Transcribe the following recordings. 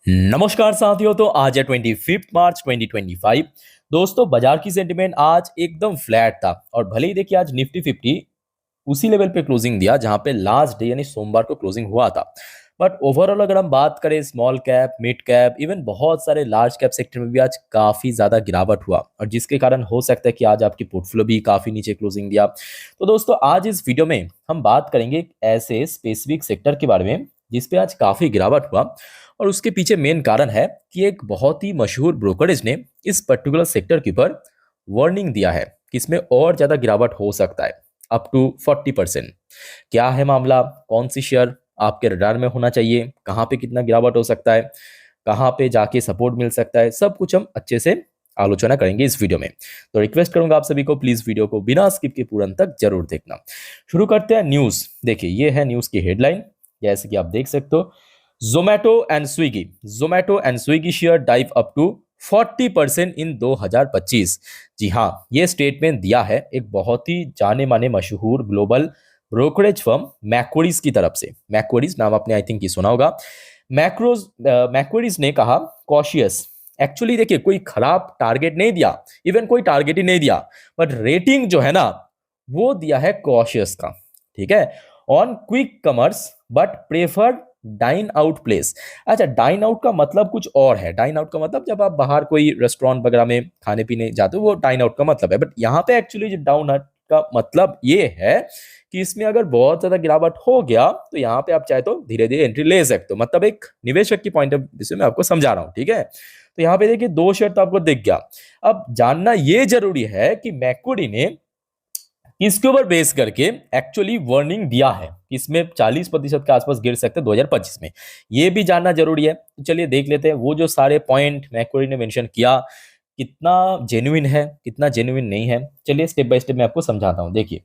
नमस्कार साथियों। तो आज है 25 मार्च 2025। दोस्तों, बाजार की सेंटिमेंट आज एकदम फ्लैट था और भले ही देखिए आज निफ्टी 50 उसी लेवल पे क्लोजिंग दिया जहां पे लास्ट डे यानी सोमवार को क्लोजिंग हुआ था। बट ओवरऑल अगर हम बात करें small cap, mid cap, even बहुत सारे लार्ज कैप सेक्टर में भी आज काफी ज्यादा गिरावट हुआ और जिसके कारण हो सकता है कि आज आपकी पोर्टफोलियो भी काफी नीचे क्लोजिंग दिया। तो दोस्तों, आज इस वीडियो में हम बात करेंगे एक ऐसे स्पेसिफिक सेक्टर के बारे में जिसपे आज काफी गिरावट हुआ और उसके पीछे मेन कारण है कि एक बहुत ही मशहूर ब्रोकरेज ने इस पर्टिकुलर सेक्टर के ऊपर वार्निंग दिया है कि इसमें और ज्यादा गिरावट हो सकता है, अप टू 40%। क्या है मामला, कौन सी शेयर आपके रडार में होना चाहिए, कहाँ पे कितना गिरावट हो सकता है, कहाँ पे जाके सपोर्ट मिल सकता है, सब कुछ हम अच्छे से आलोचना करेंगे इस वीडियो में। तो रिक्वेस्ट करूंगा आप सभी को प्लीज वीडियो को बिना स्किप के पूर्ण तक जरूर देखना। शुरू करते हैं न्यूज। देखिए, ये है न्यूज की हेडलाइन। जैसे कि आप देख सकते हो, Zomato and Swiggy share dive up to 40% in 2025। जी हाँ, ये स्टेटमेंट दिया है एक बहुत ही जाने माने मशहूर ग्लोबल ब्रोकरेज फर्म मैक्वरीज की तरफ से। मैक्वरीज नाम आपने आई थिंक की सुना होगा। मैक्वरीज ने कहा कॉशियस। एक्चुअली देखिए, कोई खराब टारगेट नहीं दिया, इवन कोई टारगेट ही नहीं दिया, बट रेटिंग जो है ना वो दिया है कॉशियस का। ठीक है, on quick commerce but preferred dine out place. अच्छा, डाइन आउट का मतलब कुछ और है। डाइन आउट का मतलब जब आप बाहर कोई रेस्टोरेंट वगैरह में खाने पीने जाते हो, वो डाइन आउट का मतलब है। बट यहाँ पे एक्चुअली जो डाउन आउट का मतलब ये है कि इसमें अगर बहुत ज्यादा गिरावट हो गया तो यहाँ पे आप चाहे तो धीरे धीरे एंट्री ले सकते हो। मतलब एक निवेशक की पॉइंट ऑफ व्यू से मैं आपको समझा रहा हूँ। ठीक है, तो यहाँ पे देखिए दो शर्त आपको दिख गया। अब जानना ये जरूरी है कि मैक्वरी ने इसके ऊपर बेस करके एक्चुअली वार्निंग दिया है कि इसमें 40% के आसपास गिर सकते हैं 2025 में। ये भी जानना जरूरी है। तो चलिए देख लेते हैं वो जो सारे पॉइंट मैक्वरी ने मेंशन किया कितना जेन्युइन है, कितना जेन्युइन नहीं है। चलिए स्टेप बाय स्टेप मैं आपको समझाता हूँ। देखिए,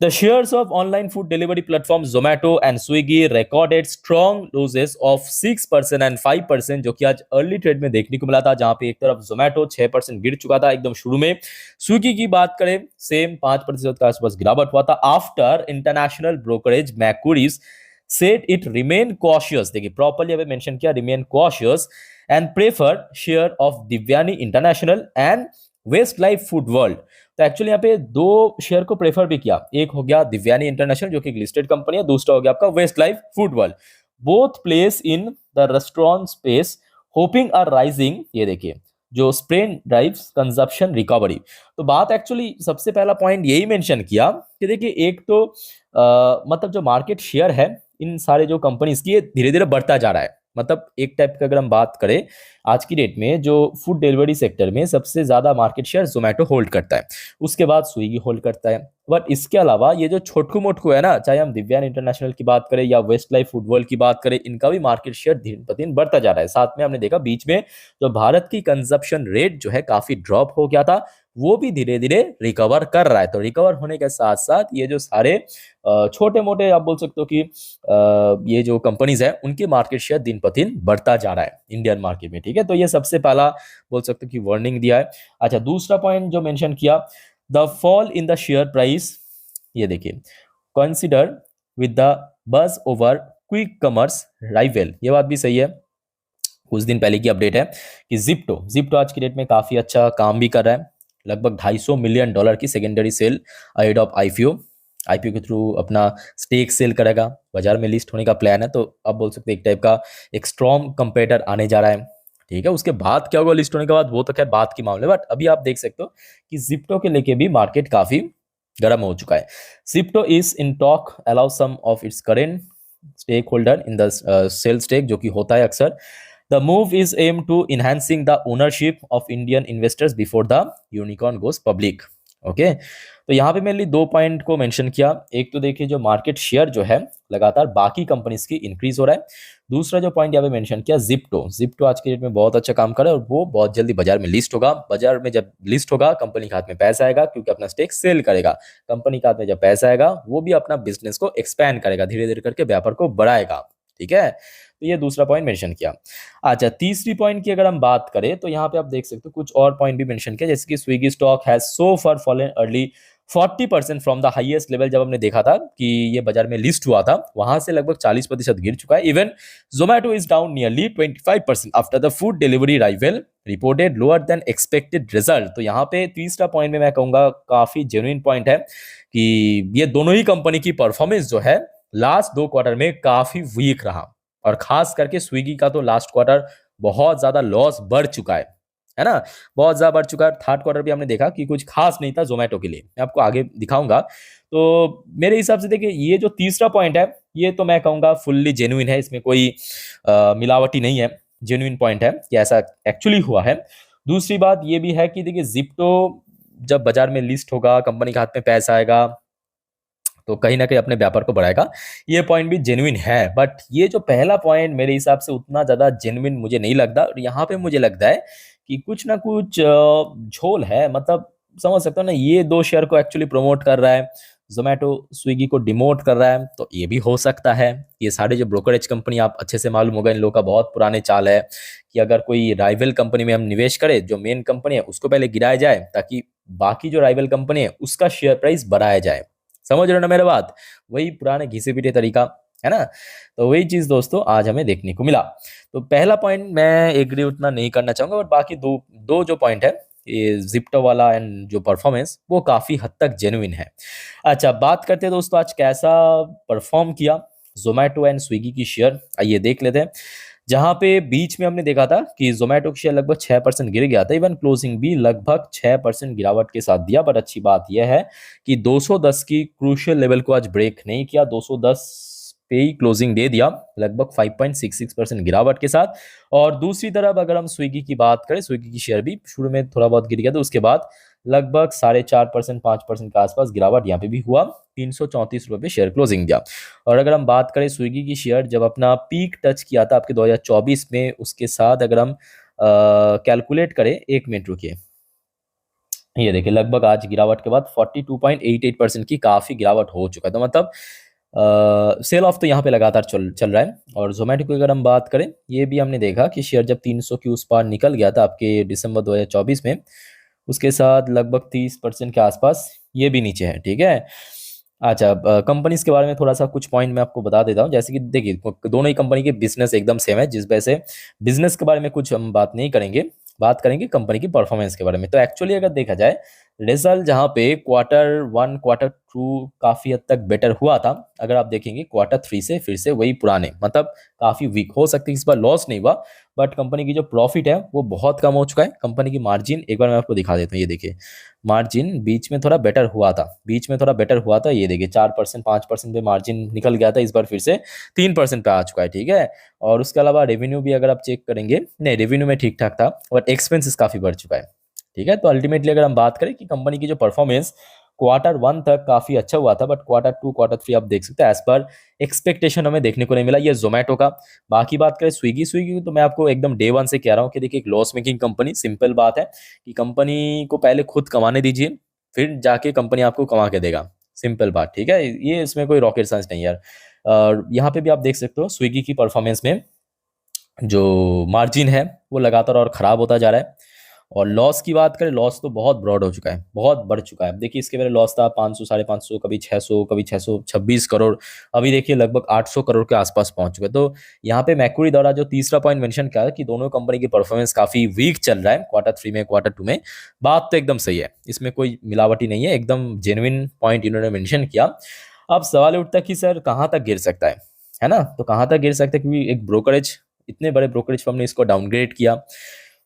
the shares of online food delivery platform Zomato and Swiggy recorded strong losses of 6% and 5%, जो कि आज अर्ली ट्रेड में देखने को मिला था, जहां पे एक तरफ जोमैटो 6% गिर चुका था एकदम शुरू में। स्विगी की बात करें, सेम 5% के आसपास गिरावट हुआ था। After international brokerage Macquarie's said it remain cautious. देखिए प्रॉपर्ली अभी मेंशन किया, remain cautious and prefer share of Devyani International and West life food World. तो एक्चुअली यहाँ पे दो शेयर को प्रेफर भी किया। एक हो गया दिव्यानी इंटरनेशनल जो कि लिस्टेड कंपनी है, दूसरा हो गया आपका waste life food world. Both place in the restaurant space hoping are rising. ये देखिए जो स्प्रेन ड्राइव्स कंजप्शन रिकवरी। तो बात एक्चुअली सबसे पहला पॉइंट यही मेंशन किया कि देखिए एक तो मतलब जो मार्केट शेयर है इन सारे जो कंपनीज की, ये धीरे धीरे बढ़ता जा रहा है। मतलब एक टाइप का अगर हम बात करें आज की डेट में, जो फूड डिलीवरी सेक्टर में सबसे ज्यादा मार्केट शेयर जोमेटो होल्ड करता है, उसके बाद स्विगी होल्ड करता है। बट इसके अलावा ये जो छोटकू मोटकू है ना, चाहे हम दिव्यान इंटरनेशनल की बात करें या वेस्ट लाइफ फूड वर्ल्ड की बात करें, इनका भी मार्केट शेयर दिन ब दिन बढ़ता जा रहा है। साथ में हमने देखा बीच में जो भारत की कंजप्शन रेट जो है काफी ड्रॉप हो गया था, वो भी धीरे धीरे रिकवर कर रहा है। तो रिकवर होने के साथ साथ ये जो सारे छोटे मोटे आप बोल सकते हो कि ये जो कंपनीज है उनके मार्केट शेयर दिन पर दिन बढ़ता जा रहा है इंडियन मार्केट में। ठीक है, तो ये सबसे पहला बोल सकते हो कि वार्निंग दिया है। अच्छा, दूसरा पॉइंट जो मेंशन किया, the fall in the share price. ये देखिए, कंसिडर विद द बज ओवर क्विक कॉमर्स राइवल। ये बात भी सही है। कुछ दिन पहले की अपडेट है कि जिप्टो आज की डेट में काफी अच्छा काम भी कर रहा है। लगभग $250 मिलियन की secondary sale ahead of IPO के थ्रू अपना स्टेक सेल करेगा। बाजार में लिस्ट होने का प्लान है। तो आप बोल सकते हैं एक टाइप का एक स्ट्रॉन्ग कंपेटर आने जा रहा है। ठीक है, उसके बाद क्या होगा लिस्ट होने के बाद वो तो खैर बात की मामले, बट अभी आप देख सकते हो कि जिप्टो के लेके भी मार्केट काफी गर्म हो चुका है। Zepto is in talk allow some of its current stakeholder in the sale stake, जो कि होता है अक्सर। The move is aimed to enhancing the ownership of Indian investors before the unicorn goes public. Okay, तो यहाँ पे मैंने दो पॉइंट को मेंशन किया। एक तो देखिए जो मार्केट शेयर जो है लगातार बाकी कंपनीज की इंक्रीज हो रहा है। दूसरा जो पॉइंट यहाँ पे मेंशन किया, जिप्टो आज के डेट में बहुत अच्छा काम कर रहा है और वो बहुत जल्दी बाजार में लिस्ट होगा। बाजार में जब लिस्ट होगा कंपनी के हाथ में पैसा आएगा, क्योंकि अपना स्टेक सेल करेगा। कंपनी के हाथ में जब पैसा आएगा वो भी अपना बिजनेस को एक्सपैंड करेगा, धीरे धीरे करके व्यापार को बढ़ाएगा। ठीक है, तो ये दूसरा पॉइंट मेंशन किया। अच्छा, तीसरी पॉइंट की अगर हम बात करें तो यहाँ पे आप देख सकते हो कुछ और पॉइंट भी मेंशन किया, जैसे कि Swiggy stock has so far fallen early 40% from the highest level जब हमने देखा था कि ये बाजार में लिस्ट हुआ था, वहां से लगभग 40% गिर चुका है। Even Zomato is down nearly 25% after the food delivery rival reported lower than expected result. तो यहाँ पे तीसरा पॉइंट में मैं कहूंगा काफी जेन्युइन पॉइंट है कि ये दोनों ही कंपनी की परफॉर्मेंस जो है लास्ट 2 क्वार्टर में काफी वीक रहा, और खास करके स्विगी का तो लास्ट क्वार्टर बहुत ज्यादा लॉस बढ़ चुका है ना, बहुत ज्यादा बढ़ चुका है। थर्ड क्वार्टर भी हमने देखा कि कुछ खास नहीं था जोमेटो के लिए, मैं आपको आगे दिखाऊंगा। तो मेरे हिसाब से देखिए ये जो तीसरा पॉइंट है ये तो मैं कहूंगा फुल्ली जेन्युइन है, इसमें कोई मिलावटी नहीं है, जेन्युइन पॉइंट है कि ऐसा एक्चुअली हुआ है। दूसरी बात ये भी है कि देखिए जिप्टो जब बाजार में लिस्ट होगा, कंपनी के हाथ में पैसा आएगा, तो कहीं ना कहीं अपने व्यापार को बढ़ाएगा, ये पॉइंट भी जेन्युइन है। बट ये जो पहला पॉइंट मेरे हिसाब से उतना ज़्यादा जेन्युइन मुझे नहीं लगता, और यहाँ पे मुझे लगता है कि कुछ ना कुछ झोल है। मतलब समझ सकते हो ना, ये दो शेयर को एक्चुअली प्रमोट कर रहा है, जोमेटो स्विगी को डिमोट कर रहा है, तो ये भी हो सकता है। ये सारे जो ब्रोकरेज कंपनी, आप अच्छे से मालूम होगा, इन लोगों का बहुत पुराने चाल है कि अगर कोई राइवल कंपनी में हम निवेश करें, जो मेन कंपनी है उसको पहले गिराया जाए ताकि बाकी जो राइवल कंपनी है उसका शेयर प्राइस बढ़ाया जाए। समझ रहे हो ना मेरा बात, वही पुराने घिसे पिटे तरीका है ना। तो वही चीज दोस्तों आज हमें देखने को मिला। तो पहला पॉइंट मैं एग्री उतना नहीं करना चाहूंगा, और बाकी दो दो जो पॉइंट है, ये जिप्टो वाला एंड जो परफॉर्मेंस, वो काफी हद तक जेन्युइन है। अच्छा, बात करते हैं दोस्तों आज कैसा परफॉर्म किया जोमेटो एंड स्विगी की शेयर, आइए देख लेते हैं। जहां पे बीच में हमने देखा था कि जोमेटो की शेयर लगभग 6% गिर गया था, इवन क्लोजिंग भी लगभग 6% गिरावट के साथ दिया। बट अच्छी बात यह है कि 210 की क्रूशियल लेवल को आज ब्रेक नहीं किया, 210 पे ही क्लोजिंग दे दिया, लगभग 5.66% गिरावट के साथ। और दूसरी तरफ अगर हम स्विगी की बात करें, स्विगी की शेयर भी शुरू में थोड़ा बहुत गिर गया था, उसके बाद लगभग 4.5% 5% के आसपास गिरावट यहाँ पे भी हुआ, 334 रुपये पे शेयर क्लोजिंग दिया। और अगर हम बात करें स्विगी की शेयर जब अपना पीक टच किया था आपके 2024 में, उसके साथ अगर हम कैलकुलेट करें, 1 मिनट रुकिए, ये देखिए लगभग आज गिरावट के बाद 42.88% की काफ़ी गिरावट हो चुका है। तो मतलब सेल ऑफ तो यहाँ पे लगातार चल चल रहा है। और जोमेटो की अगर हम बात करें, ये भी हमने देखा कि शेयर जब 300 की उस पार निकल गया था आपके दिसंबर 2024 में, उसके साथ लगभग 30% के आसपास ये भी नीचे है, ठीक है। अच्छा, कंपनीज के बारे में थोड़ा सा कुछ पॉइंट मैं आपको बता देता हूँ। जैसे कि देखिए दोनों ही कंपनी के बिजनेस एकदम सेम है, जिस वजह से बिजनेस के बारे में कुछ हम बात नहीं करेंगे, बात करेंगे कंपनी की परफॉर्मेंस के बारे में। तो एक्चुअली अगर देखा जाए रिजल्ट, जहाँ पे Q1 Q2 काफी हद तक बेटर हुआ था, अगर आप देखेंगे Q3 से फिर से वही पुराने, मतलब काफी वीक। हो सकती है इस बार लॉस नहीं हुआ, बट कंपनी की जो प्रॉफिट है वो बहुत कम हो चुका है। कंपनी की मार्जिन एक बार मैं आपको दिखा देता हूँ, ये देखिए मार्जिन बीच में थोड़ा बेटर हुआ था, बीच में थोड़ा बेटर हुआ था, ये देखिए 4% 5% पे मार्जिन निकल गया था, इस बार फिर से 3% पे आ चुका है, ठीक है। और उसके अलावा रेवेन्यू भी अगर आप चेक करेंगे, नहीं रेवेन्यू में ठीक ठाक था, बट एक्सपेंसेस काफी बढ़ चुका है, ठीक है। तो अल्टीमेटली अगर हम बात करें कि कंपनी की जो परफॉर्मेंस Q1 तक काफी अच्छा हुआ था, बट Q2 Q3 आप देख सकते हैं एज पर एक्सपेक्टेशन हमें देखने को नहीं मिला, ये जोमेटो का। बाकी बात करें स्विगी की, तो मैं आपको एकदम डे वन से कह रहा हूँ कि देखिए एक लॉस मेकिंग कंपनी, सिंपल बात है कि कंपनी को पहले खुद कमाने दीजिए, फिर जाके कंपनी आपको कमा के देगा, सिंपल बात, ठीक है। ये इसमें कोई रॉकेट साइंस नहीं है यार। यहाँ पे भी आप देख सकते हो स्विगी की परफॉर्मेंस में जो मार्जिन है वो लगातार और ख़राब होता जा रहा है। और लॉस की बात करें, लॉस तो बहुत ब्रॉड हो चुका है, बहुत बढ़ चुका है। देखिए इसके पहले लॉस था 500 550, कभी 600, कभी 626 करोड़, अभी देखिए लगभग 800 करोड़ के आसपास पहुंच चुका है। तो यहाँ पे मैक्विरी द्वारा जो तीसरा पॉइंट मेंशन किया है कि दोनों कंपनी की परफॉर्मेंस काफ़ी वीक चल रहा है Q3 में Q2 में, बात तो एकदम सही है, इसमें कोई मिलावटी नहीं है, एकदम जेन्युइन पॉइंट इन्होंने मेंशन किया। अब सवाल उठता है कि सर कहाँ तक गिर सकता है ना। तो कहाँ तक गिर सकता है, क्योंकि एक ब्रोकरेज, इतने बड़े ब्रोकरेज फर्म ने इसको डाउनग्रेड किया।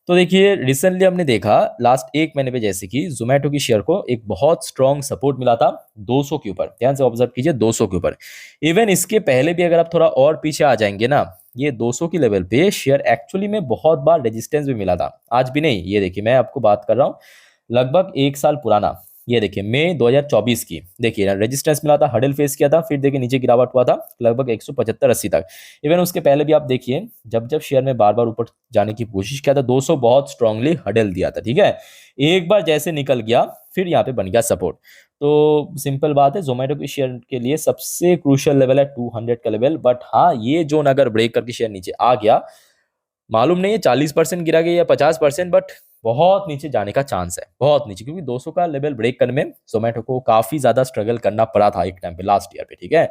तो देखिए रिसेंटली हमने देखा लास्ट 1 महीने पे, जैसे कि जोमेटो की शेयर को एक बहुत स्ट्रॉन्ग सपोर्ट मिला था 200 के ऊपर, ध्यान से ऑब्जर्व कीजिए 200 के ऊपर। इवन इसके पहले भी अगर आप थोड़ा और पीछे आ जाएंगे ना, ये 200 की लेवल पे शेयर एक्चुअली में बहुत बार रेजिस्टेंस भी मिला था, आज भी नहीं। ये देखिए मैं आपको बात कर रहा हूँ लगभग 1 साल पुराना, ये देखिए मई 2024 की, देखिए रेजिस्टेंस मिला था, हडल फेस किया था, फिर देखिए नीचे गिरावट हुआ था लगभग 175-80 तक। इवन उसके पहले भी आप देखिए जब जब शेयर में बार बार ऊपर जाने की कोशिश किया था, 200 बहुत स्ट्रांगली हडल दिया था, ठीक है। एक बार जैसे निकल गया, फिर यहाँ पे बन गया सपोर्ट। तो सिंपल बात है, जोमेटो की शेयर के लिए सबसे क्रूशियल लेवल है 200 का लेवल। बट हाँ, ये जोन अगर ब्रेक करके शेयर नीचे आ गया, मालूम नहीं है 40% गिरा गया या 50%, बट बहुत नीचे जाने का चांस है, बहुत नीचे, क्योंकि 200 का लेवल ब्रेक करने में जोमेटो को काफी ज्यादा स्ट्रगल करना पड़ा था एक टाइम पे, लास्ट ईयर पे, ठीक है।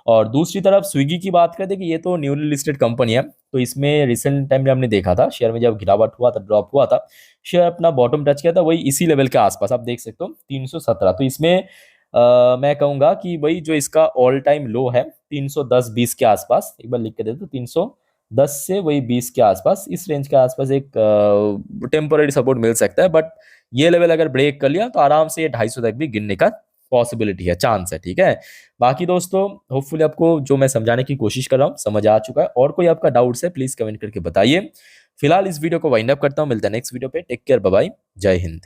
और दूसरी तरफ स्विगी की बात करते हैं कि ये तो न्यूली लिस्टेड कंपनी है, तो इसमें रिसेंट टाइम में हमने देखा था शेयर में जब गिरावट हुआ था, ड्रॉप हुआ था, शेयर अपना बॉटम टच किया था वही इसी लेवल के आसपास, आप देख सकते हो 317। तो इसमें मैं कहूंगा कि वही जो इसका ऑल टाइम लो है 310-20 के आसपास, एक बार लिख के दे दो, 310 से वही 20 के आसपास, इस रेंज के आसपास एक टेम्पोररी सपोर्ट मिल सकता है। बट ये लेवल अगर ब्रेक कर लिया तो आराम से ये 250 तक भी गिरने का पॉसिबिलिटी है, चांस है, ठीक है। बाकी दोस्तों होपफुली आपको जो मैं समझाने की कोशिश कर रहा हूँ समझ आ चुका है, और कोई आपका डाउट्स है प्लीज कमेंट करके बताइए। फिलहाल इस वीडियो को वाइंड अप करता हूँ, मिलता है नेक्स्ट वीडियो पे, टेक केयर, बाय बाय, जय हिंद।